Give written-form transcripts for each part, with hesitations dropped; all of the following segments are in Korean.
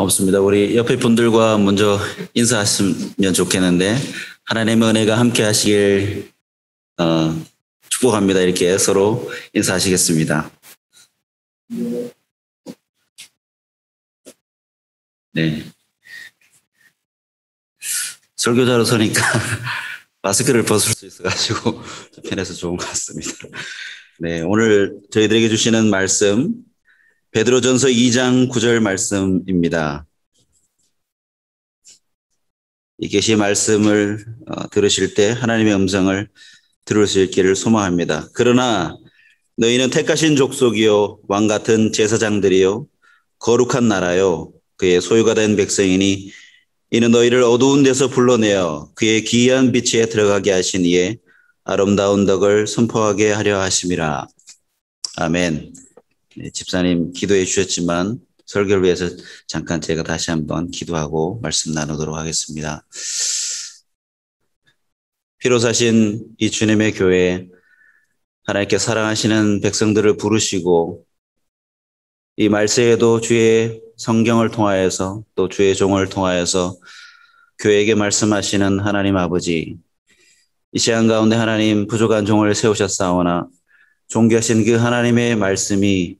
없습니다. 우리 옆에 분들과 먼저 인사하시면 좋겠는데, 하나님의 은혜가 함께 하시길 축복합니다. 이렇게 서로 인사하시겠습니다. 네. 설교자로 서니까 마스크를 벗을 수 있어가지고 편해서 좋은 것 같습니다. 네, 오늘 저희들에게 주시는 말씀, 베드로전서 2장 9절 말씀입니다. 이 계시 말씀을 들으실 때 하나님의 음성을 들을 수 있기를 소망합니다. 그러나 너희는 택하신 족속이요 왕 같은 제사장들이요 거룩한 나라요 그의 소유가 된 백성이니 이는 너희를 어두운 데서 불러내어 그의 기이한 빛에 들어가게 하신 이의 아름다운 덕을 선포하게 하려 하심이라. 아멘. 네, 집사님 기도해 주셨지만 설교를 위해서 잠깐 제가 다시 한번 기도하고 말씀 나누도록 하겠습니다. 피로 사신 이 주님의 교회, 하나님께 사랑하시는 백성들을 부르시고 이 말세에도 주의 성경을 통하여서 또 주의 종을 통하여서 교회에게 말씀하시는 하나님 아버지, 이 시간 가운데 하나님 부족한 종을 세우셨사오나 존귀하신 그 하나님의 말씀이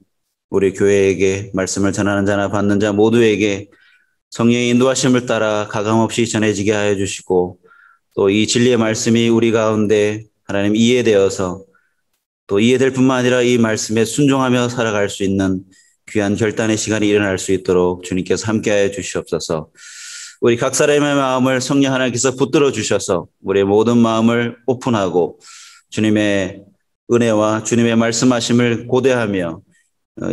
우리 교회에게 말씀을 전하는 자나 받는 자 모두에게 성령의 인도하심을 따라 가감없이 전해지게 하여 주시고 또 이 진리의 말씀이 우리 가운데 하나님 이해되어서 또 이해될 뿐만 아니라 이 말씀에 순종하며 살아갈 수 있는 귀한 결단의 시간이 일어날 수 있도록 주님께서 함께하여 주시옵소서. 우리 각 사람의 마음을 성령 하나님께서 붙들어 주셔서 우리의 모든 마음을 오픈하고 주님의 은혜와 주님의 말씀하심을 고대하며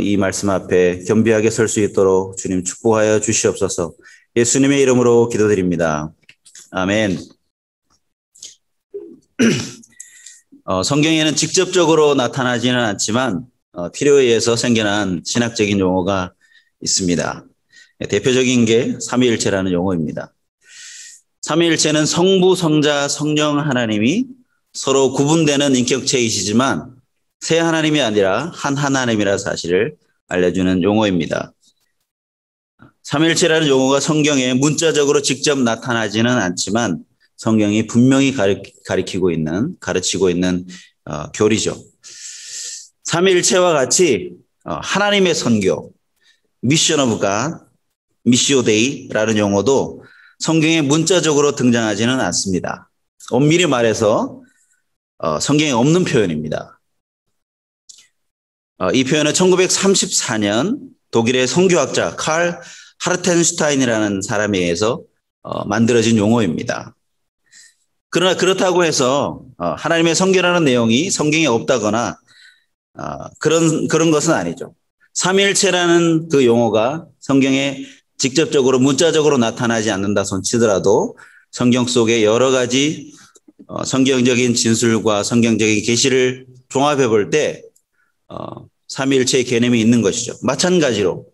이 말씀 앞에 겸비하게 설 수 있도록 주님 축복하여 주시옵소서. 예수님의 이름으로 기도드립니다. 아멘. 성경에는 직접적으로 나타나지는 않지만 필요에 의해서 생겨난 신학적인 용어가 있습니다. 대표적인 게 삼위일체라는 용어입니다. 삼위일체는 성부, 성자, 성령 하나님이 서로 구분되는 인격체이시지만 세 하나님이 아니라 한 하나님이라는 사실을 알려주는 용어입니다. 삼위일체라는 용어가 성경에 문자적으로 직접 나타나지는 않지만 성경이 분명히 가르치고 있는 교리죠. 삼위일체와 같이 하나님의 선교, 미션 오브 갓, 미시오 데이라는 용어도 성경에 문자적으로 등장하지는 않습니다. 엄밀히 말해서 성경에 없는 표현입니다. 이 표현은 1934년 독일의 선교학자 칼 하르텐슈타인이라는 사람에 의해서 만들어진 용어입니다. 그러나 그렇다고 해서 하나님의 선교라는 내용이 성경에 없다거나 그런 것은 아니죠. 삼위일체라는 그 용어가 성경에 직접적으로 문자적으로 나타나지 않는다 손치더라도 성경 속에 여러 가지 성경적인 진술과 성경적인 계시를 종합해 볼 때 삼위일체의 개념이 있는 것이죠. 마찬가지로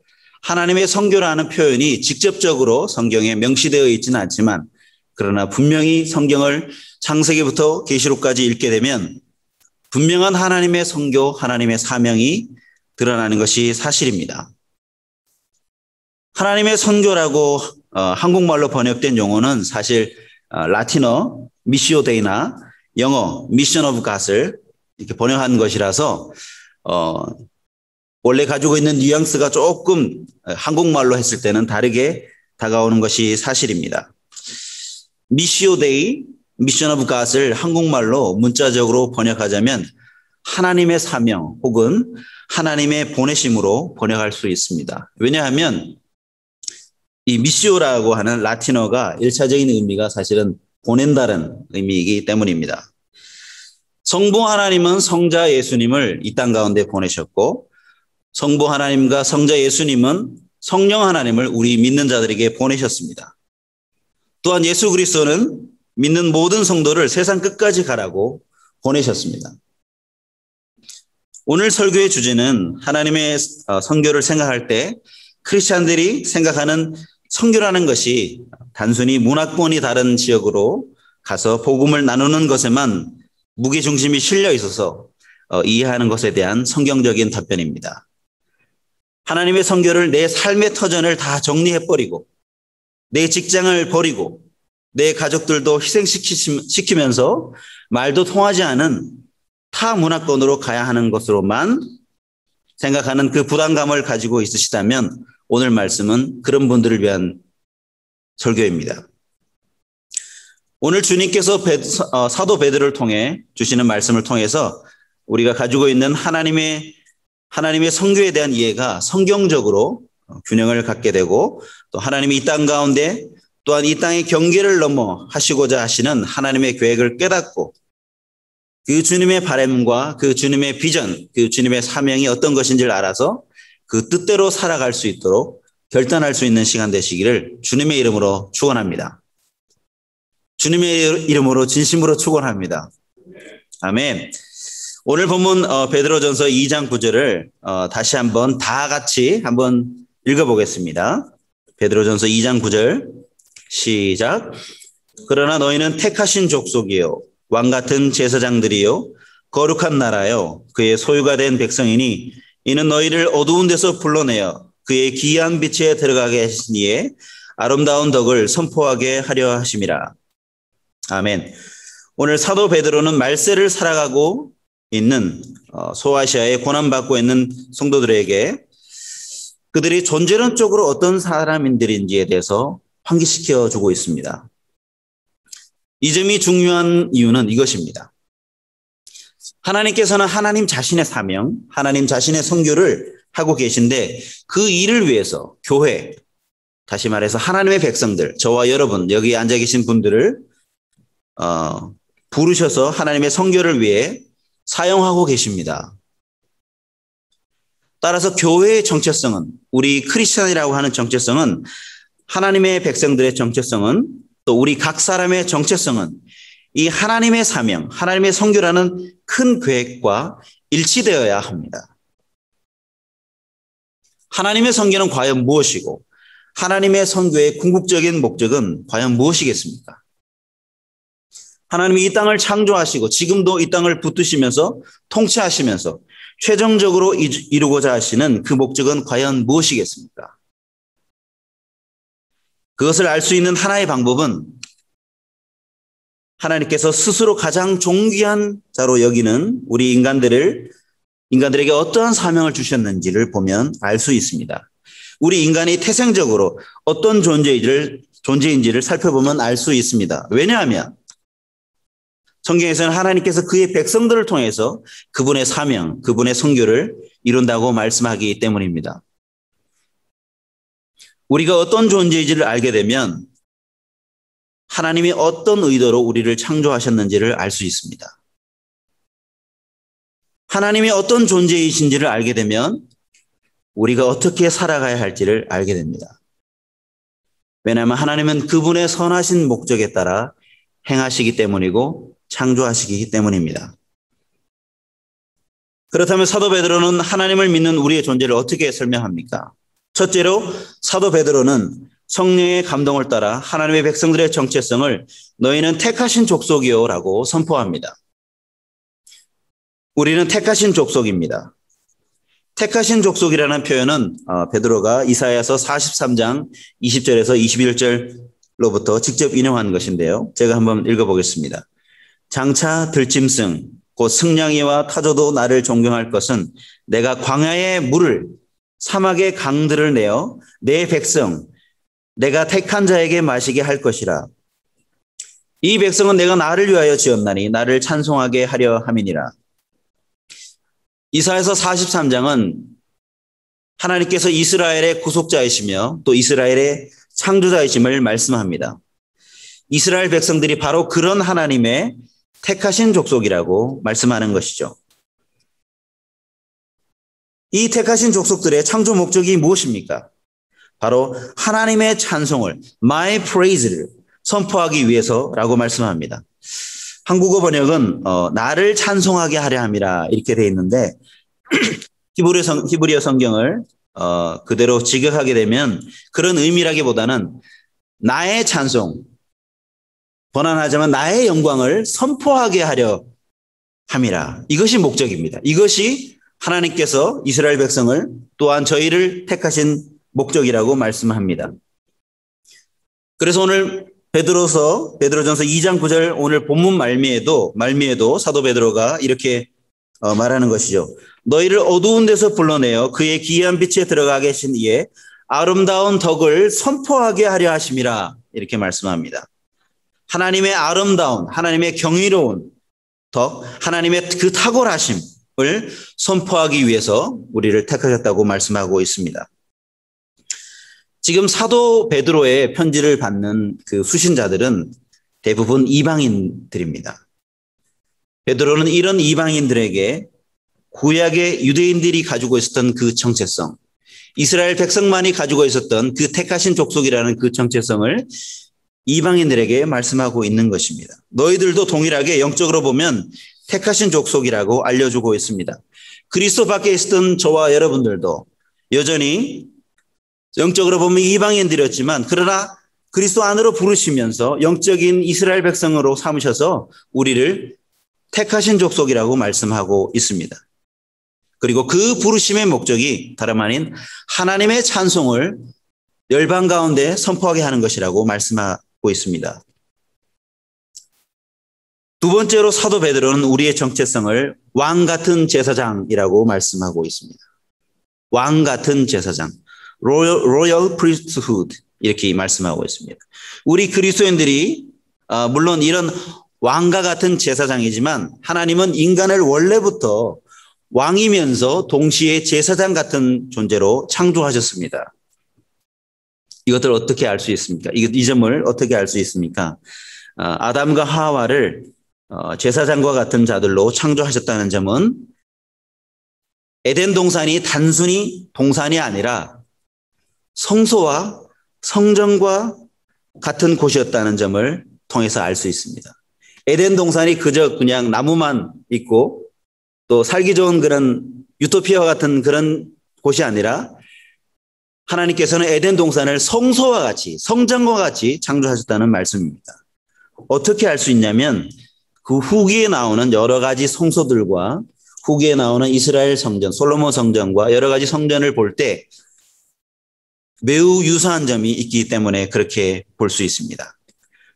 하나님의 선교라는 표현이 직접적으로 성경에 명시되어 있지는 않지만 그러나 분명히 성경을 창세기부터 계시록까지 읽게 되면 분명한 하나님의 선교, 하나님의 사명이 드러나는 것이 사실입니다. 하나님의 선교라고 한국말로 번역된 용어는 사실 라틴어 미시오 데이나 영어 미션 오브 갓을 이렇게 번역한 것이라서 원래 가지고 있는 뉘앙스가 조금 한국말로 했을 때는 다르게 다가오는 것이 사실입니다. 미시오 데이, 미션 오브 갓을 한국말로 문자적으로 번역하자면 하나님의 사명 혹은 하나님의 보내심으로 번역할 수 있습니다. 왜냐하면 이 미시오라고 하는 라틴어가 1차적인 의미가 사실은 보낸다는 의미이기 때문입니다. 성부 하나님은 성자 예수님을 이 땅 가운데 보내셨고 성부 하나님과 성자 예수님은 성령 하나님을 우리 믿는 자들에게 보내셨습니다. 또한 예수 그리스도는 믿는 모든 성도를 세상 끝까지 가라고 보내셨습니다. 오늘 설교의 주제는 하나님의 선교를 생각할 때 크리스찬들이 생각하는 선교라는 것이 단순히 문화권이 다른 지역으로 가서 복음을 나누는 것에만 무게중심이 실려 있어서 이해하는 것에 대한 성경적인 답변입니다. 하나님의 선교를 내 삶의 터전을 다 정리해버리고 내 직장을 버리고 내 가족들도 희생시키면서 말도 통하지 않은 타 문화권으로 가야 하는 것으로만 생각하는 그 부담감을 가지고 있으시다면 오늘 말씀은 그런 분들을 위한 설교입니다. 오늘 주님께서 사도 베드로를 통해 주시는 말씀을 통해서 우리가 가지고 있는 하나님의 선교에 대한 이해가 성경적으로 균형을 갖게 되고 또 하나님이 이 땅 가운데 또한 이 땅의 경계를 넘어 하시고자 하시는 하나님의 계획을 깨닫고 그 주님의 바람과 그 주님의 비전, 그 주님의 사명이 어떤 것인지를 알아서 그 뜻대로 살아갈 수 있도록 결단할 수 있는 시간 되시기를 주님의 이름으로 축원합니다. 주님의 이름으로 진심으로 축원합니다. 아멘. 오늘 본문 베드로전서 2장 9절을 다시 한번 다 같이 한번 읽어보겠습니다. 베드로전서 2장 9절 시작. 그러나 너희는 택하신 족속이요 왕같은 제사장들이요 거룩한 나라요 그의 소유가 된 백성이니 이는 너희를 어두운 데서 불러내어 그의 기이한 빛에 들어가게 하신 이에 아름다운 덕을 선포하게 하려 하심이라. 아멘. 오늘 사도 베드로는 말세를 살아가고 있는 소아시아에 고난받고 있는 성도들에게 그들이 존재론적으로 어떤 사람들인지에 대해서 환기시켜 주고 있습니다. 이 점이 중요한 이유는 이것입니다. 하나님께서는 하나님 자신의 사명, 하나님 자신의 선교를 하고 계신데 그 일을 위해서 교회, 다시 말해서 하나님의 백성들, 저와 여러분 여기 앉아 계신 분들을 부르셔서 하나님의 선교를 위해 사용하고 계십니다. 따라서 교회의 정체성은 우리 크리스천이라고 하는 정체성은 하나님의 백성들의 정체성은 또 우리 각 사람의 정체성은 이 하나님의 사명, 하나님의 선교라는 큰 계획과 일치되어야 합니다. 하나님의 선교는 과연 무엇이고 하나님의 선교의 궁극적인 목적은 과연 무엇이겠습니까? 하나님이 이 땅을 창조하시고 지금도 이 땅을 붙드시면서 통치하시면서 최종적으로 이루고자 하시는 그 목적은 과연 무엇이겠습니까? 그것을 알 수 있는 하나의 방법은 하나님께서 스스로 가장 존귀한 자로 여기는 우리 인간들에게 어떠한 사명을 주셨는지를 보면 알 수 있습니다. 우리 인간이 태생적으로 어떤 존재인지를 살펴보면 알 수 있습니다. 왜냐하면 성경에서는 하나님께서 그의 백성들을 통해서 그분의 사명, 그분의 선교를 이룬다고 말씀하기 때문입니다. 우리가 어떤 존재인지를 알게 되면 하나님이 어떤 의도로 우리를 창조하셨는지를 알 수 있습니다. 하나님이 어떤 존재이신지를 알게 되면 우리가 어떻게 살아가야 할지를 알게 됩니다. 왜냐하면 하나님은 그분의 선하신 목적에 따라 행하시기 때문이고 창조하시기 때문입니다. 그렇다면 사도 베드로는 하나님을 믿는 우리의 존재를 어떻게 설명합니까? 첫째로 사도 베드로는 성령의 감동을 따라 하나님의 백성들의 정체성을 너희는 택하신 족속이요 라고 선포합니다. 우리는 택하신 족속입니다. 택하신 족속이라는 표현은 베드로가 이사야서 43장 20절에서 21절로부터 직접 인용한 것인데요. 제가 한번 읽어보겠습니다. 장차 들짐승 곧 승냥이와 타조도 나를 존경할 것은 내가 광야의 물을 사막의 강들을 내어 내 백성 내가 택한 자에게 마시게 할 것이라. 이 백성은 내가 나를 위하여 지었나니 나를 찬송하게 하려 함이니라. 이사야서 43장은 하나님께서 이스라엘의 구속자이시며 또 이스라엘의 창조자이심을 말씀합니다. 이스라엘 백성들이 바로 그런 하나님의 택하신 족속이라고 말씀하는 것이죠. 이 택하신 족속들의 창조 목적이 무엇입니까? 바로 하나님의 찬송을, my praise를 선포하기 위해서라고 말씀합니다. 한국어 번역은 나를 찬송하게 하려 함이라 이렇게 되어 있는데 히브리어 성경을 그대로 직역하게 되면 그런 의미라기보다는 나의 찬송, 번안하자면 나의 영광을 선포하게 하려 함이라. 이것이 목적입니다. 이것이 하나님께서 이스라엘 백성을 또한 저희를 택하신 목적이라고 말씀합니다. 그래서 오늘 베드로전서 2장 9절 오늘 본문 말미에도 사도 베드로가 이렇게 말하는 것이죠. 너희를 어두운 데서 불러내어 그의 기이한 빛에 들어가 계신 이에 아름다운 덕을 선포하게 하려 하심이라 이렇게 말씀합니다. 하나님의 아름다운, 하나님의 경이로운 덕, 하나님의 그 탁월하심을 선포하기 위해서 우리를 택하셨다고 말씀하고 있습니다. 지금 사도 베드로의 편지를 받는 그 수신자들은 대부분 이방인들입니다. 베드로는 이런 이방인들에게 구약의 유대인들이 가지고 있었던 그 정체성, 이스라엘 백성만이 가지고 있었던 그 택하신 족속이라는 그 정체성을 이방인들에게 말씀하고 있는 것입니다. 너희들도 동일하게 영적으로 보면 택하신 족속이라고 알려주고 있습니다. 그리스도 밖에 있었던 저와 여러분들도 여전히 영적으로 보면 이방인들이었지만 그러나 그리스도 안으로 부르시면서 영적인 이스라엘 백성으로 삼으셔서 우리를 택하신 족속이라고 말씀하고 있습니다. 그리고 그 부르심의 목적이 다름 아닌 하나님의 찬송을 열방 가운데 선포하게 하는 것이라고 말씀하고 있습니다. 두 번째로 사도 베드로는 우리의 정체성을 왕 같은 제사장이라고 말씀하고 있습니다. 왕 같은 제사장, Royal Priesthood 이렇게 말씀하고 있습니다. 우리 그리스도인들이 물론 이런 왕과 같은 제사장이지만 하나님은 인간을 원래부터 왕이면서 동시에 제사장 같은 존재로 창조하셨습니다. 이것들 어떻게 알 수 있습니까? 이 점을 어떻게 알 수 있습니까? 아담과 하와를 제사장과 같은 자들로 창조하셨다는 점은 에덴 동산이 단순히 동산이 아니라 성소와 성전과 같은 곳이었다는 점을 통해서 알 수 있습니다. 에덴 동산이 그저 그냥 나무만 있고 또 살기 좋은 그런 유토피아와 같은 그런 곳이 아니라 하나님께서는 에덴 동산을 성소와 같이 성전과 같이 창조하셨다는 말씀입니다. 어떻게 알 수 있냐면 그 후기에 나오는 여러 가지 성소들과 후기에 나오는 이스라엘 성전, 솔로몬 성전과 여러 가지 성전을 볼 때 매우 유사한 점이 있기 때문에 그렇게 볼 수 있습니다.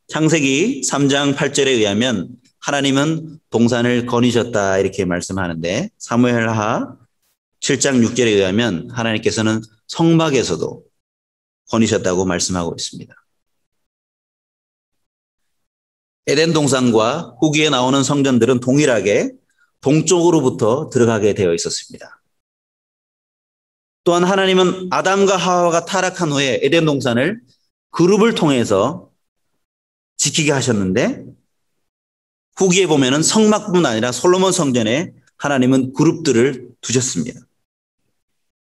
창세기 3장 8절에 의하면 하나님은 동산을 거니셨다 이렇게 말씀하는데 사무엘하 7장 6절에 의하면 하나님께서는 성막에서도 거니셨다고 말씀하고 있습니다. 에덴 동산과 후기에 나오는 성전들은 동일하게 동쪽으로부터 들어가게 되어 있었습니다. 또한 하나님은 아담과 하와가 타락한 후에 에덴 동산을 그룹을 통해서 지키게 하셨는데 후기에 보면은 성막뿐만 아니라 솔로몬 성전에 하나님은 그룹들을 두셨습니다.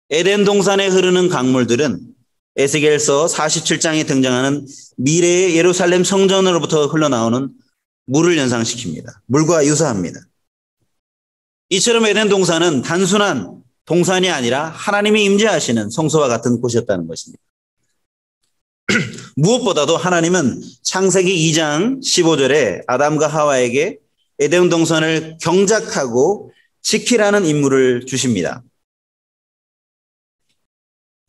에덴 동산에 흐르는 강물들은 에스겔서 47장에 등장하는 미래의 예루살렘 성전으로부터 흘러나오는 물을 연상시킵니다. 물과 유사합니다. 이처럼 에덴 동산은 단순한 동산이 아니라 하나님이 임재하시는 성소와 같은 곳이었다는 것입니다. 무엇보다도 하나님은 창세기 2장 15절에 아담과 하와에게 에덴 동산을 경작하고 지키라는 임무를 주십니다.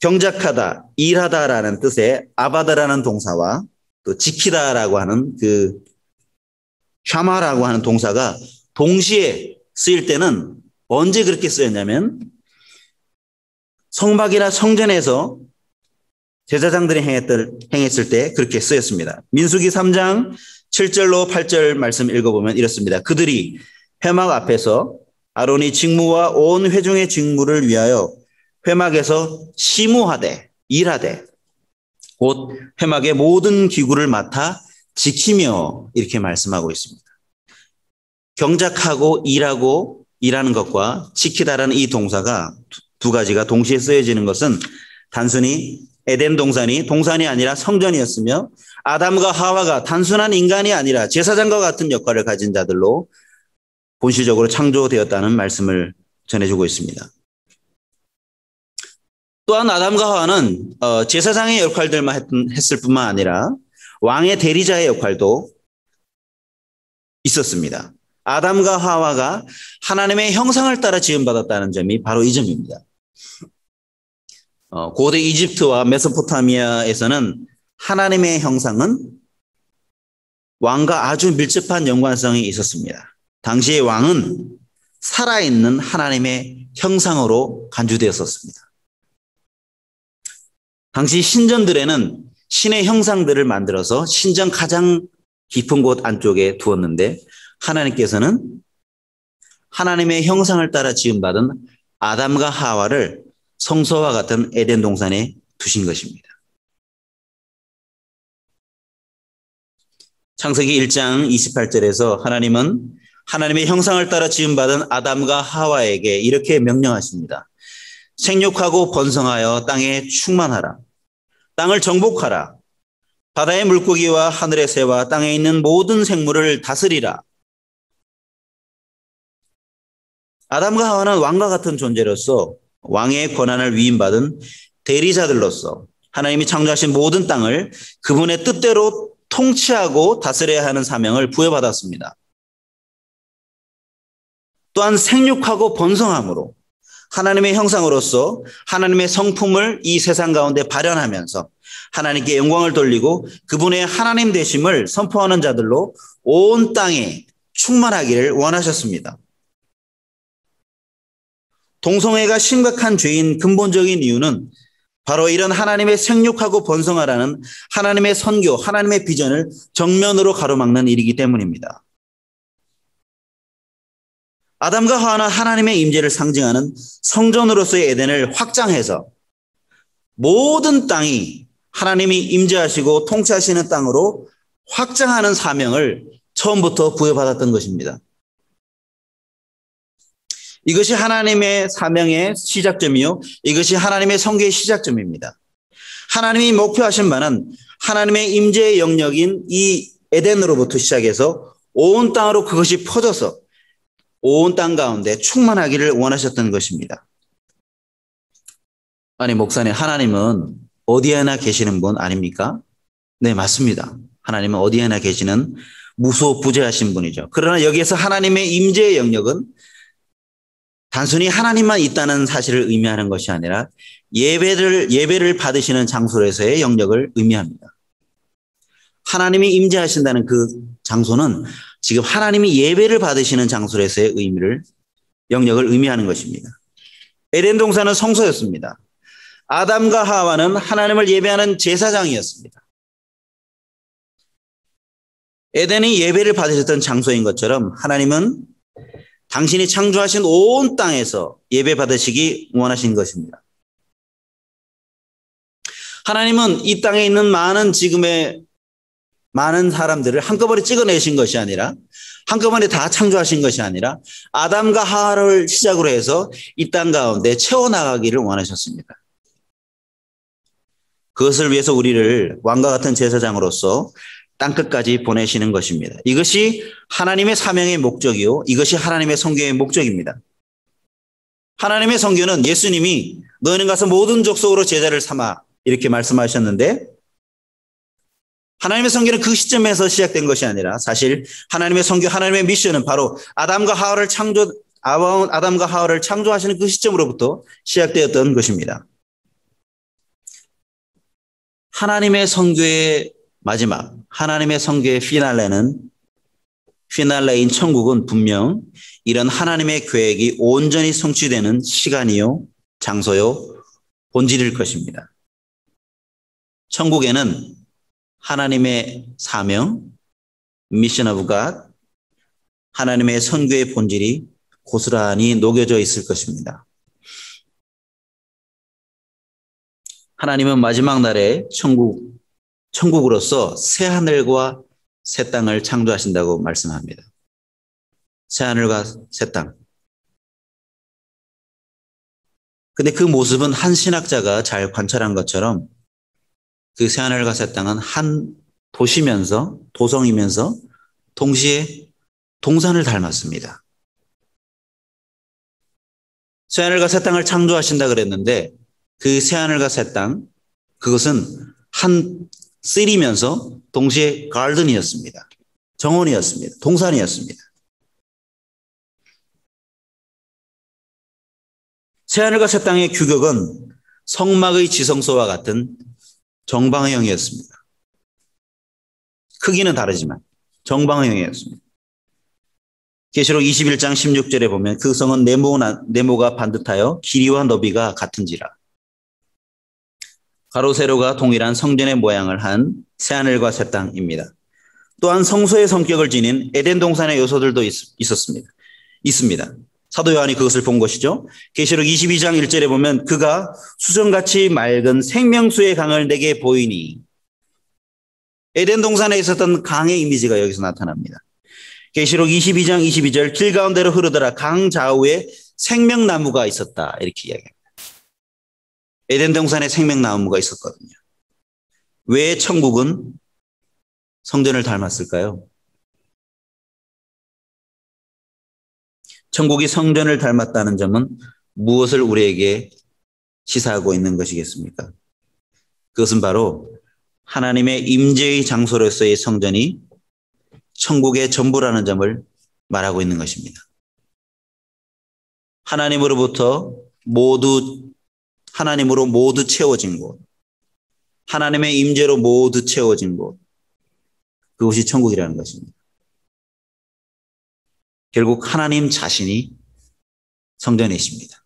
경작하다, 일하다라는 뜻의 아바다라는 동사와 또 지키다라고 하는 그 샤마라고 하는 동사가 동시에 쓰일 때는 언제 그렇게 쓰였냐면 성막이나 성전에서 제사장들이 행했을 때 그렇게 쓰였습니다. 민수기 3장 7절로 8절 말씀 읽어보면 이렇습니다. 그들이 회막 앞에서 아론이 직무와 온 회중의 직무를 위하여 회막에서 시무하되 일하되 곧 회막의 모든 기구를 맡아 지키며 이렇게 말씀하고 있습니다. 경작하고 일하고 일하는 것과 지키다라는 이 동사가 두 가지가 동시에 쓰여지는 것은 단순히 에덴 동산이 동산이 아니라 성전이었으며 아담과 하와가 단순한 인간이 아니라 제사장과 같은 역할을 가진 자들로 본질적으로 창조되었다는 말씀을 전해주고 있습니다. 또한 아담과 하와는 제사장의 역할들만 했을 뿐만 아니라 왕의 대리자의 역할도 있었습니다. 아담과 하와가 하나님의 형상을 따라 지음받았다는 점이 바로 이 점입니다. 고대 이집트와 메소포타미아에서는 하나님의 형상은 왕과 아주 밀접한 연관성이 있었습니다. 당시의 왕은 살아있는 하나님의 형상으로 간주되었었습니다. 당시 신전들에는 신의 형상들을 만들어서 신전 가장 깊은 곳 안쪽에 두었는데 하나님께서는 하나님의 형상을 따라 지음받은 아담과 하와를 성소와 같은 에덴 동산에 두신 것입니다. 창세기 1장 28절에서 하나님은 하나님의 형상을 따라 지음받은 아담과 하와에게 이렇게 명령하십니다. 생육하고 번성하여 땅에 충만하라. 땅을 정복하라. 바다의 물고기와 하늘의 새와 땅에 있는 모든 생물을 다스리라. 아담과 하와는 왕과 같은 존재로서 왕의 권한을 위임받은 대리자들로서 하나님이 창조하신 모든 땅을 그분의 뜻대로 통치하고 다스려야 하는 사명을 부여받았습니다. 또한 생육하고 번성함으로 하나님의 형상으로서 하나님의 성품을 이 세상 가운데 발현하면서 하나님께 영광을 돌리고 그분의 하나님 되심을 선포하는 자들로 온 땅에 충만하기를 원하셨습니다. 동성애가 심각한 죄인 근본적인 이유는 바로 이런 하나님의 생육하고 번성하라는 하나님의 선교, 하나님의 비전을 정면으로 가로막는 일이기 때문입니다. 아담과 하와는 하나님의 임재를 상징하는 성전으로서의 에덴을 확장해서 모든 땅이 하나님이 임재하시고 통치하시는 땅으로 확장하는 사명을 처음부터 부여받았던 것입니다. 이것이 하나님의 사명의 시작점이요. 이것이 하나님의 성교의 시작점입니다. 하나님이 목표하신 바는 하나님의 임재의 영역인 이 에덴으로부터 시작해서 온 땅으로 그것이 퍼져서 온 땅 가운데 충만하기를 원하셨던 것입니다. 아니, 목사님, 하나님은 어디에나 계시는 분 아닙니까? 네, 맞습니다. 하나님은 어디에나 계시는 무소부재하신 분이죠. 그러나 여기에서 하나님의 임재의 영역은 단순히 하나님만 있다는 사실을 의미하는 것이 아니라 예배를 받으시는 장소에서의 영역을 의미합니다. 하나님이 임재하신다는 그 장소는 지금 하나님이 예배를 받으시는 장소에서의 영역을 의미하는 것입니다. 에덴 동산은 성소였습니다. 아담과 하와는 하나님을 예배하는 제사장이었습니다. 에덴이 예배를 받으셨던 장소인 것처럼 하나님은 당신이 창조하신 온 땅에서 예배 받으시기 원하신 것입니다. 하나님은 이 땅에 있는 지금의 많은 사람들을 한꺼번에 찍어내신 것이 아니라 한꺼번에 다 창조하신 것이 아니라 아담과 하와를 시작으로 해서 이 땅 가운데 채워나가기를 원하셨습니다. 그것을 위해서 우리를 왕과 같은 제사장으로서 땅끝까지 보내시는 것입니다. 이것이 하나님의 사명의 목적이요. 이것이 하나님의 선교의 목적입니다. 하나님의 선교는 예수님이 너희는 가서 모든 족속으로 제자를 삼아 이렇게 말씀하셨는데 하나님의 선교는 그 시점에서 시작된 것이 아니라 사실 하나님의 선교, 하나님의 미션은 바로 아담과 하와를 창조하시는 그 시점으로부터 시작되었던 것입니다. 하나님의 선교의 마지막, 하나님의 선교의 피날레인 천국은 분명 이런 하나님의 계획이 온전히 성취되는 시간이요, 장소요, 본질일 것입니다. 천국에는 하나님의 사명, 미션 오브 갓, 하나님의 선교의 본질이 고스란히 녹여져 있을 것입니다. 하나님은 마지막 날에 천국으로서 새 하늘과 새 땅을 창조하신다고 말씀합니다. 새 하늘과 새 땅. 근데 그 모습은 한 신학자가 잘 관찰한 것처럼 그 새 하늘과 새 땅은 한 도성이면서 동시에 동산을 닮았습니다. 새 하늘과 새 땅을 창조하신다 그랬는데 그 새 하늘과 새 땅, 그것은 한 시리면서 동시에 가든이었습니다. 정원이었습니다. 동산이었습니다. 새하늘과 새 땅의 규격은 성막의 지성소와 같은 정방형이었습니다. 크기는 다르지만 정방형이었습니다. 계시록 21장 16절에 보면 그 성은 네모가 반듯하여 길이와 너비가 같은지라. 가로 세로가 동일한 성전의 모양을 한 새하늘과 새 땅입니다. 또한 성소의 성격을 지닌 에덴 동산의 요소들도 있습니다. 사도 요한이 그것을 본 것이죠. 계시록 22장 1절에 보면 그가 수정같이 맑은 생명수의 강을 내게 보이니, 에덴 동산에 있었던 강의 이미지가 여기서 나타납니다. 계시록 22장 22절 길 가운데로 흐르더라 강 좌우에 생명나무가 있었다, 이렇게 이야기합니다. 에덴 동산에 생명나무가 있었거든요. 왜 천국은 성전을 닮았을까요? 천국이 성전을 닮았다는 점은 무엇을 우리에게 시사하고 있는 것이겠습니까? 그것은 바로 하나님의 임재의 장소로서의 성전이 천국의 전부라는 점을 말하고 있는 것입니다. 하나님으로 모두 채워진 곳, 하나님의 임재로 모두 채워진 곳, 그것이 천국이라는 것입니다. 결국 하나님 자신이 성전이십니다.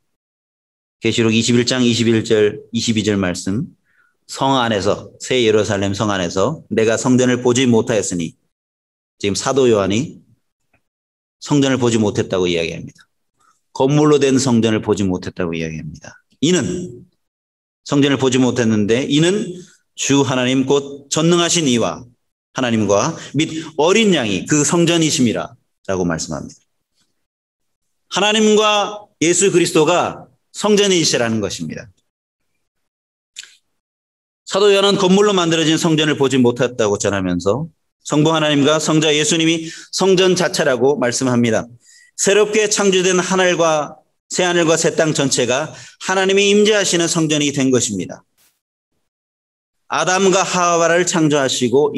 계시록 21장 21절 22절 말씀, 성 안에서, 새 예루살렘 성 안에서 내가 성전을 보지 못하였으니, 지금 사도 요한이 성전을 보지 못했다고 이야기합니다. 건물로 된 성전을 보지 못했다고 이야기합니다. 이는 성전을 보지 못했는데 이는 주 하나님 곧 전능하신 이와 하나님과 및 어린 양이 그 성전이심이라 라고 말씀합니다. 하나님과 예수 그리스도가 성전이시라는 것입니다. 사도 요한은 건물로 만들어진 성전을 보지 못했다고 전하면서 성부 하나님과 성자 예수님이 성전 자체라고 말씀합니다. 새롭게 창조된 새하늘과 새 땅 전체가 하나님이 임재하시는 성전이 된 것입니다. 아담과 하와를 창조하시고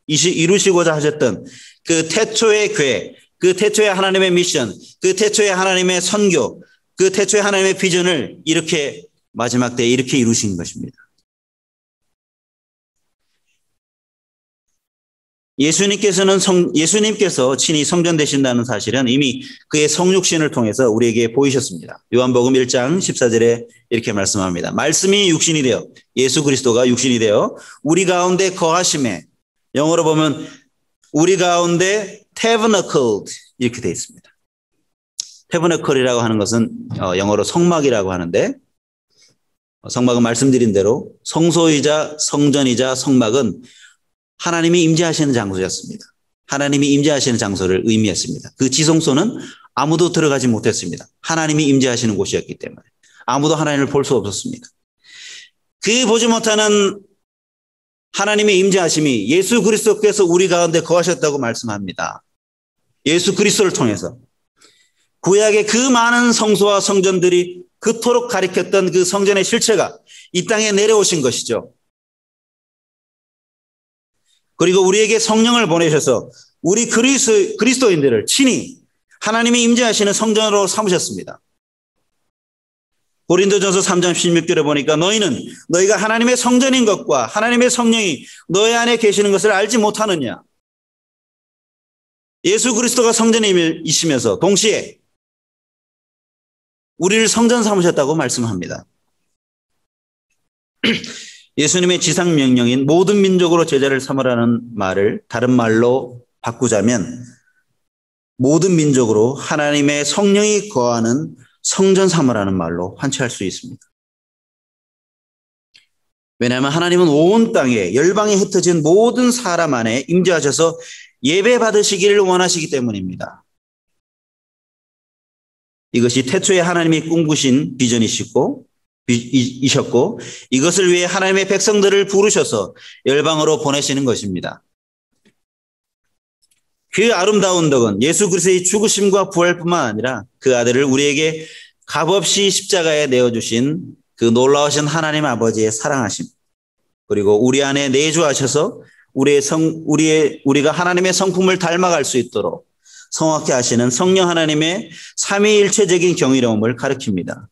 이루시고자 하셨던 그 태초의 계획, 그 태초의 하나님의 미션, 그 태초의 하나님의 선교, 그 태초의 하나님의 비전을 이렇게 마지막 때에 이렇게 이루신 것입니다. 예수님께서 친히 성전 되신다는 사실은 이미 그의 성육신을 통해서 우리에게 보이셨습니다. 요한복음 1장 14절에 이렇게 말씀합니다. 말씀이 육신이 되어, 예수 그리스도가 육신이 되어 우리 가운데 거하심에, 영어로 보면 우리 가운데 tabernacled 이렇게 되어 있습니다. tabernacle이라고 하는 것은 영어로 성막이라고 하는데, 성막은 말씀드린 대로 성소이자 성전이자 성막은 하나님이 임재하시는 장소였습니다. 하나님이 임재하시는 장소를 의미했습니다. 그 지성소는 아무도 들어가지 못했습니다. 하나님이 임재하시는 곳이었기 때문에 아무도 하나님을 볼 수 없었습니다. 그 보지 못하는 하나님의 임재하심이 예수 그리스도께서 우리 가운데 거하셨다고 말씀합니다. 예수 그리스도를 통해서 구약의 그 많은 성소와 성전들이 그토록 가리켰던 그 성전의 실체가 이 땅에 내려오신 것이죠. 그리고 우리에게 성령을 보내셔서 우리 그리스도인들을 친히 하나님이 임재하시는 성전으로 삼으셨습니다. 고린도전서 3장 16절에 보니까 너희가 하나님의 성전인 것과 하나님의 성령이 너희 안에 계시는 것을 알지 못하느냐. 예수 그리스도가 성전이시면서 동시에 우리를 성전 삼으셨다고 말씀합니다. 예수님의 지상 명령인 모든 민족으로 제자를 삼으라는 말을 다른 말로 바꾸자면 모든 민족으로 하나님의 성령이 거하는 성전 삼으라는 말로 환치할 수 있습니다. 왜냐하면 하나님은 온 땅에 열방에 흩어진 모든 사람 안에 임재하셔서 예배 받으시기를 원하시기 때문입니다. 이것이 태초에 하나님이 꿈꾸신 비전이셨고 이것을 위해 하나님의 백성들을 부르셔서 열방으로 보내시는 것입니다. 그 아름다운 덕은 예수 그리스도의 죽으심과 부활뿐만 아니라 그 아들을 우리에게 값없이 십자가에 내어주신 그 놀라우신 하나님 아버지의 사랑하심, 그리고 우리 안에 내주하셔서 우리가 하나님의 성품을 닮아갈 수 있도록 성악케 하시는 성령 하나님의 삼위일체적인 경이로움을 가리킵니다.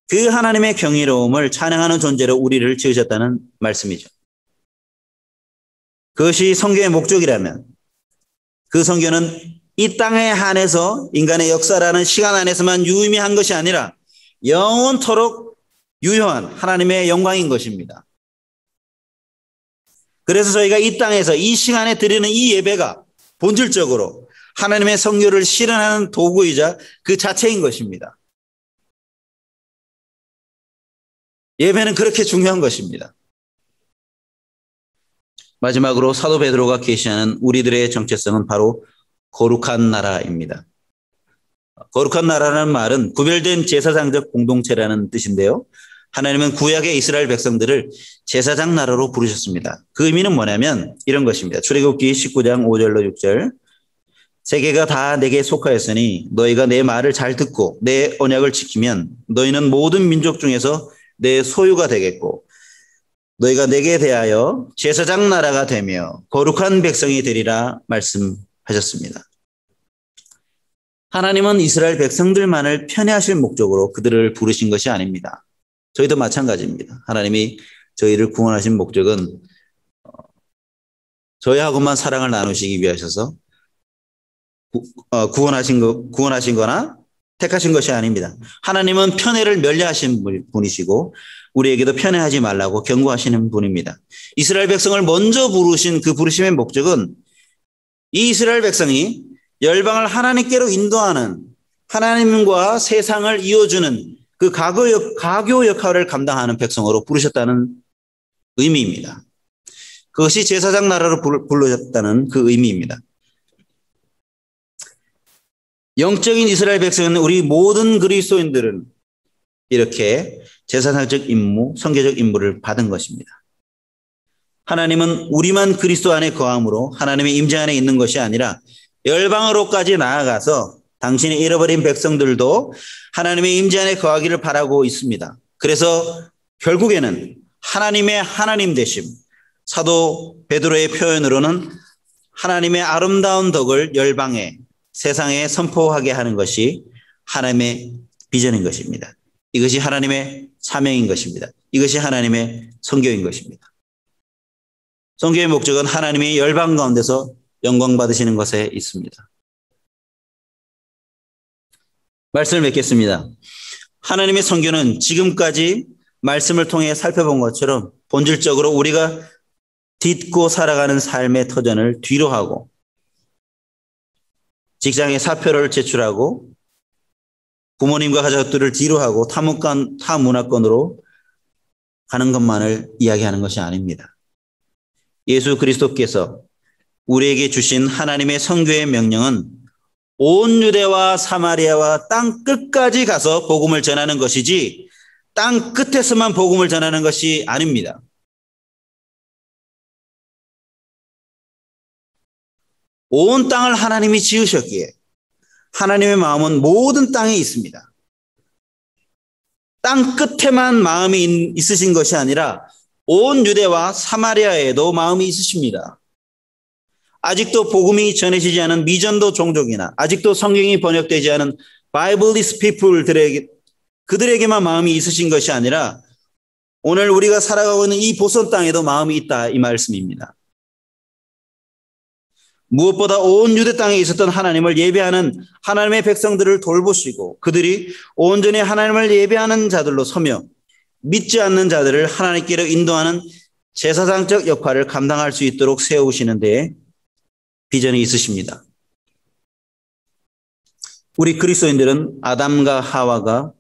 그 하나님의 경이로움을 찬양하는 존재로 우리를 지으셨다는 말씀이죠. 그것이 성경의 목적이라면 그 성경은 이 땅에 한해서 인간의 역사라는 시간 안에서만 유의미한 것이 아니라 영원토록 유효한 하나님의 영광인 것입니다. 그래서 저희가 이 땅에서 이 시간에 드리는 이 예배가 본질적으로 하나님의 성교를 실현하는 도구이자 그 자체인 것입니다. 예배는 그렇게 중요한 것입니다. 마지막으로 사도 베드로가 계시하는 우리들의 정체성은 바로 거룩한 나라입니다. 거룩한 나라라는 말은 구별된 제사장적 공동체라는 뜻인데요. 하나님은 구약의 이스라엘 백성들을 제사장 나라로 부르셨습니다. 그 의미는 뭐냐면 이런 것입니다. 출애굽기 19장 5절로 6절. 세계가 다 내게 속하였으니 너희가 내 말을 잘 듣고 내 언약을 지키면 너희는 모든 민족 중에서 내 소유가 되겠고 너희가 내게 대하여 제사장 나라가 되며 거룩한 백성이 되리라 말씀하셨습니다. 하나님은 이스라엘 백성들만을 편애하실 목적으로 그들을 부르신 것이 아닙니다. 저희도 마찬가지입니다. 하나님이 저희를 구원하신 목적은 저희하고만 사랑을 나누시기 위하셔서 구원하신 거나 택하신 것이 아닙니다. 하나님은 편애를 멸리하신 분이시고 우리에게도 편애하지 말라고 경고하시는 분입니다. 이스라엘 백성을 먼저 부르신 그 부르심의 목적은 이 이스라엘 백성이 열방을 하나님께로 인도하는 하나님과 세상을 이어주는 그 가교 역할을 감당하는 백성으로 부르셨다는 의미입니다. 그것이 제사장 나라로 불러졌다는 그 의미입니다. 영적인 이스라엘 백성은 우리 모든 그리스도인들은 이렇게 제사장적 임무, 선교적 임무를 받은 것입니다. 하나님은 우리만 그리스도 안에 거함으로 하나님의 임재 안에 있는 것이 아니라 열방으로까지 나아가서 당신의 잃어버린 백성들도 하나님의 임재 안에 거하기를 바라고 있습니다. 그래서 결국에는 하나님의 하나님 되심, 사도 베드로의 표현으로는 하나님의 아름다운 덕을 열방에 세상에 선포하게 하는 것이 하나님의 비전인 것입니다. 이것이 하나님의 사명인 것입니다. 이것이 하나님의 선교인 것입니다. 선교의 목적은 하나님의 열방 가운데서 영광 받으시는 것에 있습니다. 말씀을 맺겠습니다. 하나님의 선교는 지금까지 말씀을 통해 살펴본 것처럼 본질적으로 우리가 딛고 살아가는 삶의 터전을 뒤로 하고 직장에 사표를 제출하고 부모님과 가족들을 뒤로 하고 타 문화권으로 가는 것만을 이야기하는 것이 아닙니다. 예수 그리스도께서 우리에게 주신 하나님의 선교의 명령은 온 유대와 사마리아와 땅 끝까지 가서 복음을 전하는 것이지 땅 끝에서만 복음을 전하는 것이 아닙니다. 온 땅을 하나님이 지으셨기에 하나님의 마음은 모든 땅에 있습니다. 땅 끝에만 마음이 있으신 것이 아니라 온 유대와 사마리아에도 마음이 있으십니다. 아직도 복음이 전해지지 않은 미전도 종족이나 아직도 성경이 번역되지 않은 바이블리스트 피플들에게 그들에게만 마음이 있으신 것이 아니라 오늘 우리가 살아가고 있는 이 보선 땅에도 마음이 있다 이 말씀입니다. 무엇보다 온 유대 땅에 있었던 하나님을 예배하는 하나님의 백성들을 돌보시고 그들이 온전히 하나님을 예배하는 자들로 서며 믿지 않는 자들을 하나님께로 인도하는 제사장적 역할을 감당할 수 있도록 세우시는 데에 비전이 있으십니다. 우리 그리스도인들은 아담과 하와가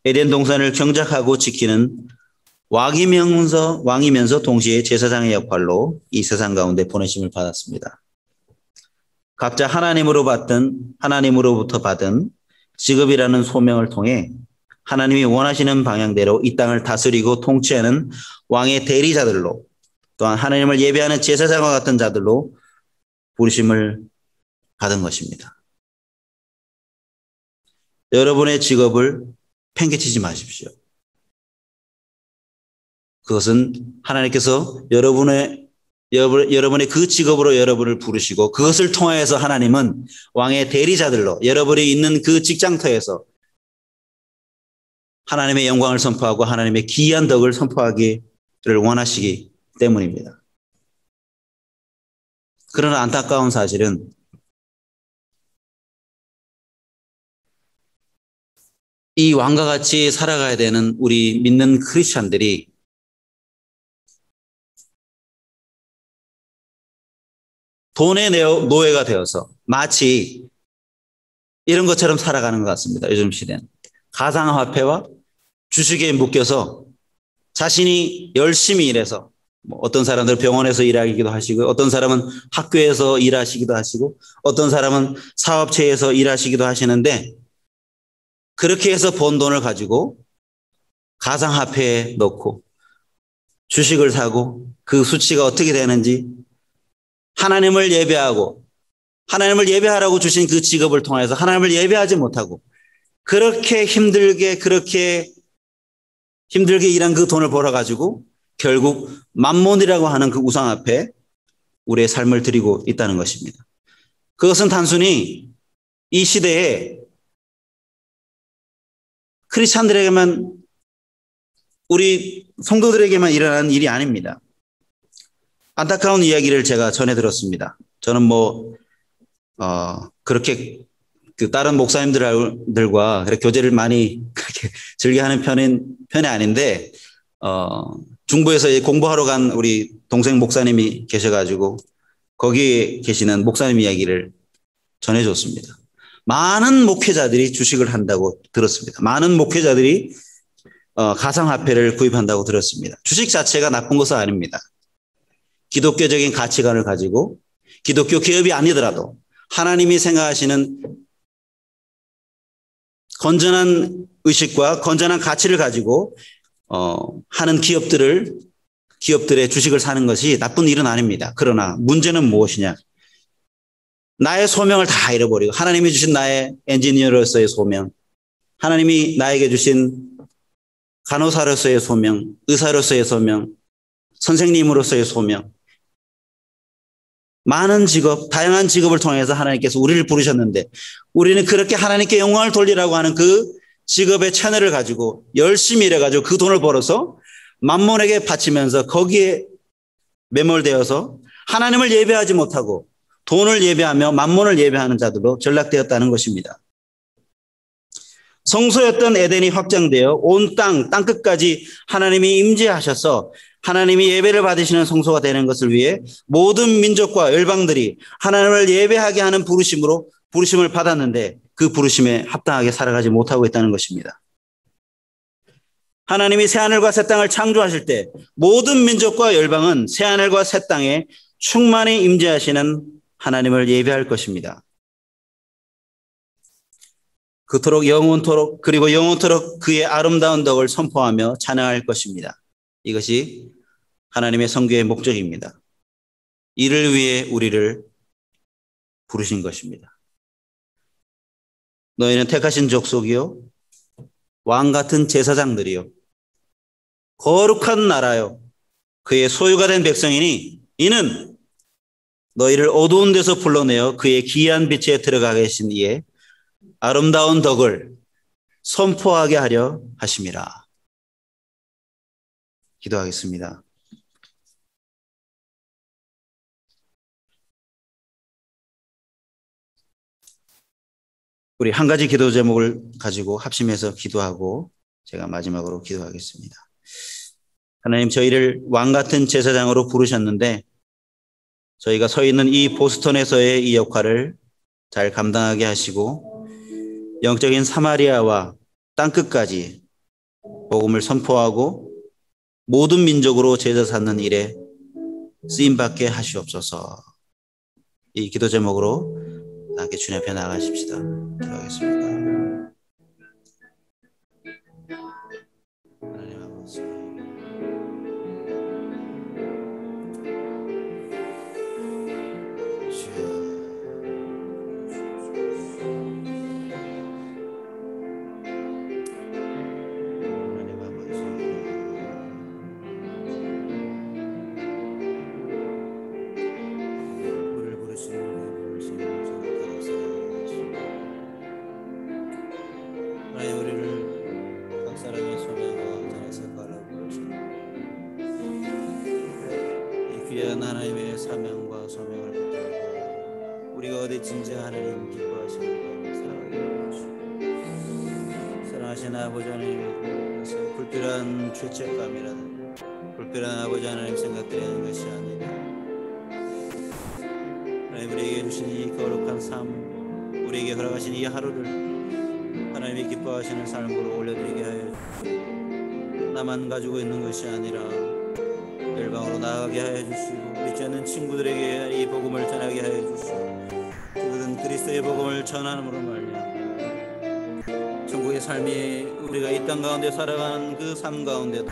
에덴 동산을 경작하고 지키는 왕이면서 동시에 제사장의 역할로 이 세상 가운데 보내심을 받았습니다. 각자 하나님으로부터 받은 직업이라는 소명을 통해 하나님이 원하시는 방향대로 이 땅을 다스리고 통치하는 왕의 대리자들로 또한 하나님을 예배하는 제사장과 같은 자들로 부르심을 받은 것입니다. 여러분의 직업을 팽개치지 마십시오. 그것은 하나님께서 여러분의 그 직업으로 여러분을 부르시고 그것을 통하여서 하나님은 왕의 대리자들로 여러분이 있는 그 직장터에서 하나님의 영광을 선포하고 하나님의 기이한 덕을 선포하기를 원하시기 때문입니다. 그러나 안타까운 사실은 이 왕과 같이 살아가야 되는 우리 믿는 크리스찬들이 돈의 노예가 되어서 마치 이런 것처럼 살아가는 것 같습니다. 요즘 시대는. 가상화폐와 주식에 묶여서 자신이 열심히 일해서 뭐 어떤 사람들 병원에서 일하기도 하시고 어떤 사람은 학교에서 일하시기도 하시고 어떤 사람은 사업체에서 일하시기도 하시는데 그렇게 해서 번 돈을 가지고 가상화폐에 넣고 주식을 사고 그 수치가 어떻게 되는지 하나님을 예배하고 하나님을 예배하라고 주신 그 직업을 통해서 하나님을 예배하지 못하고 그렇게 힘들게 일한 그 돈을 벌어가지고 결국 만몬이라고 하는 그 우상 앞에 우리의 삶을 드리고 있다는 것입니다. 그것은 단순히 이 시대에 크리스찬들에게만 우리 성도들에게만 일어나는 일이 아닙니다. 안타까운 이야기를 제가 전해 들었습니다. 저는 그렇게 그 다른 목사님들과 교제를 많이 그렇게 즐겨하는 편이 아닌데, 중부에서 공부하러 간 우리 동생 목사님이 계셔가지고 거기에 계시는 목사님 이야기를 전해줬습니다. 많은 목회자들이 주식을 한다고 들었습니다. 많은 목회자들이 가상화폐를 구입한다고 들었습니다. 주식 자체가 나쁜 것은 아닙니다. 기독교적인 가치관을 가지고 기독교 기업이 아니더라도 하나님이 생각하시는 건전한 의식과 건전한 가치를 가지고 하는 기업들의 주식을 사는 것이 나쁜 일은 아닙니다. 그러나 문제는 무엇이냐? 나의 소명을 다 잃어버리고 하나님이 주신 나의 엔지니어로서의 소명, 하나님이 나에게 주신 간호사로서의 소명, 의사로서의 소명, 선생님으로서의 소명, 많은 직업, 다양한 직업을 통해서 하나님께서 우리를 부르셨는데 우리는 그렇게 하나님께 영광을 돌리라고 하는 그 직업의 채널을 가지고 열심히 일해가지고 그 돈을 벌어서 만몬에게 바치면서 거기에 매몰되어서 하나님을 예배하지 못하고 돈을 예배하며 만몬을 예배하는 자들로 전락되었다는 것입니다. 성소였던 에덴이 확장되어 온 땅끝까지 하나님이 임재하셔서 하나님이 예배를 받으시는 성소가 되는 것을 위해 모든 민족과 열방들이 하나님을 예배하게 하는 부르심을 받았는데 그 부르심에 합당하게 살아가지 못하고 있다는 것입니다. 하나님이 새하늘과 새 땅을 창조하실 때 모든 민족과 열방은 새하늘과 새 땅에 충만히 임재하시는 하나님을 예배할 것입니다. 그토록 영원토록 그리고 영원토록 그의 아름다운 덕을 선포하며 찬양할 것입니다. 이것이 하나님의 선교의 목적입니다. 이를 위해 우리를 부르신 것입니다. 너희는 택하신 족속이요 왕 같은 제사장들이요 거룩한 나라요 그의 소유가 된 백성이니 이는 너희를 어두운 데서 불러내어 그의 기이한 빛에 들어가게 하신 이에 아름다운 덕을 선포하게 하려 하심이라. 기도하겠습니다. 우리 한 가지 기도 제목을 가지고 합심해서 기도하고 제가 마지막으로 기도하겠습니다. 하나님, 저희를 왕 같은 제사장으로 부르셨는데 저희가 서 있는 이 보스턴에서의 이 역할을 잘 감당하게 하시고 영적인 사마리아와 땅끝까지 복음을 선포하고 모든 민족으로 제자 삼는 일에 쓰임받게 하시옵소서. 이 기도 제목으로 함께 주님 앞에 나가십시다. 기도하겠습니다. 하나님 아버지, 우리를 부르시는 귀한 하나님의 사명과 소명을 붙들고 우리가 어디든지 하나님 기뻐하시는 것 살아가게 해주시고, 사랑하신 아버지 하나님, 불필요한 죄책감이라든지 불필요한 아버지 하나님 생각들이 하는 것이 아니라 하나님 우리에게 주신 이 거룩한 삶, 우리에게 허락하신 이 하루를 하나님이 기뻐하시는 삶으로 올려드리게 하여 주시고, 나만 가지고 있는 것이 아니라 열방으로 나아가게 하여 주시고, 믿지 않는 친구들에게 이 복음을 전하게 하여 주시고, 그들은 그리스도의 복음을 전함으로 말미암아 천국의 삶이 우리가 이 땅 가운데 살아가는 그 삶 가운데도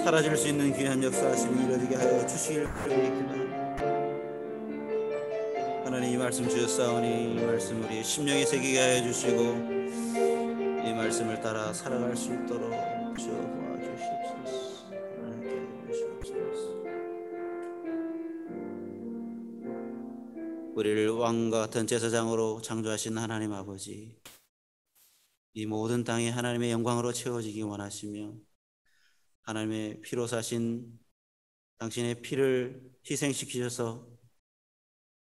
사라질 수 있는 귀한 역사하심이 이루어지게 하여 주시길 바랍니다. 하나님, 이 말씀 주셨사오니 이 말씀 우리 심령에 새기게 하여 주시고, 이 말씀을 따라 살아갈 수 있도록 주어 도와주시옵소서. 하나님께 주시옵소서. 우리를 왕과 같은 제사장으로 창조하신 하나님 아버지, 이 모든 땅이 하나님의 영광으로 채워지기 원하시며, 하나님의 피로 사신 당신의 피를 희생시키셔서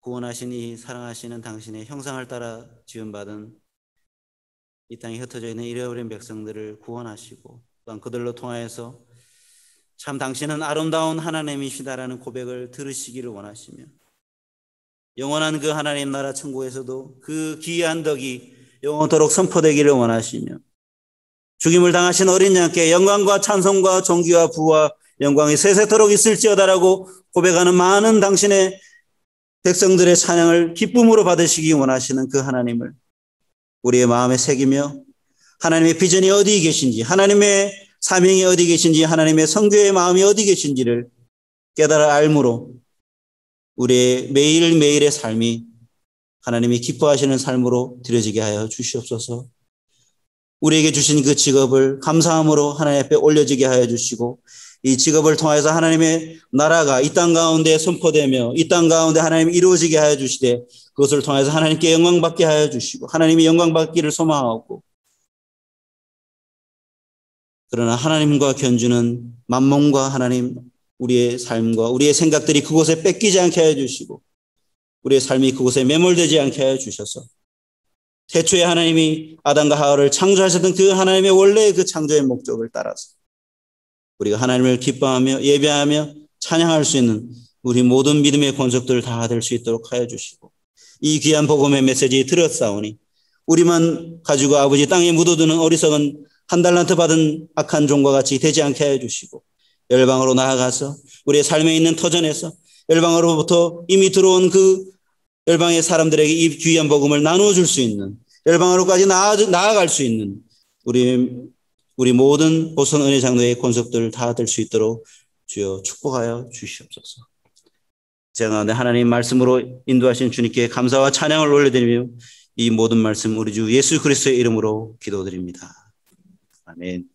구원하신 이 사랑하시는 당신의 형상을 따라 지음받은 이 땅에 흩어져 있는 잃어버린 백성들을 구원하시고, 또한 그들로 통하여서 참 당신은 아름다운 하나님이시다라는 고백을 들으시기를 원하시며, 영원한 그 하나님 나라 천국에서도 그 귀한 덕이 영원토록 선포되기를 원하시며, 죽임을 당하신 어린 양께 영광과 찬송과 존귀와 부와 영광이 세세토록 있을지어다라고 고백하는 많은 당신의 백성들의 찬양을 기쁨으로 받으시기 원하시는 그 하나님을 우리의 마음에 새기며, 하나님의 비전이 어디 계신지, 하나님의 사명이 어디 계신지, 하나님의 성교의 마음이 어디 계신지를 깨달아 알므로 우리의 매일매일의 삶이 하나님이 기뻐하시는 삶으로 드려지게 하여 주시옵소서. 우리에게 주신 그 직업을 감사함으로 하나님 앞에 올려지게 하여 주시고, 이 직업을 통해서 하나님의 나라가 이 땅 가운데 선포되며 이 땅 가운데 하나님이 이루어지게 하여 주시되, 그것을 통해서 하나님께 영광받게 하여 주시고, 하나님이 영광받기를 소망하고, 그러나 하나님과 견주는 만몬과 하나님, 우리의 삶과 우리의 생각들이 그곳에 뺏기지 않게 하여 주시고, 우리의 삶이 그곳에 매몰되지 않게 하여 주셔서 태초에 하나님이 아담과 하와를 창조하셨던 그 하나님의 원래의 그 창조의 목적을 따라서 우리가 하나님을 기뻐하며 예배하며 찬양할 수 있는 우리 모든 믿음의 권속들 다 될 수 있도록 하여 주시고, 이 귀한 복음의 메시지 들었사오니 우리만 가지고 아버지 땅에 묻어두는 어리석은 한 달란트 받은 악한 종과 같이 되지 않게 하여 주시고, 열방으로 나아가서 우리의 삶에 있는 터전에서 열방으로부터 이미 들어온 그 열방의 사람들에게 이 귀한 복음을 나누어 줄 수 있는, 열방으로까지 나아갈 수 있는 우리 모든 보선 은혜 장로의 권속들 다 될 수 있도록 주여 축복하여 주시옵소서. 제가 하나님 말씀으로 인도하신 주님께 감사와 찬양을 올려드리며 이 모든 말씀 우리 주 예수 그리스도의 이름으로 기도드립니다. 아멘.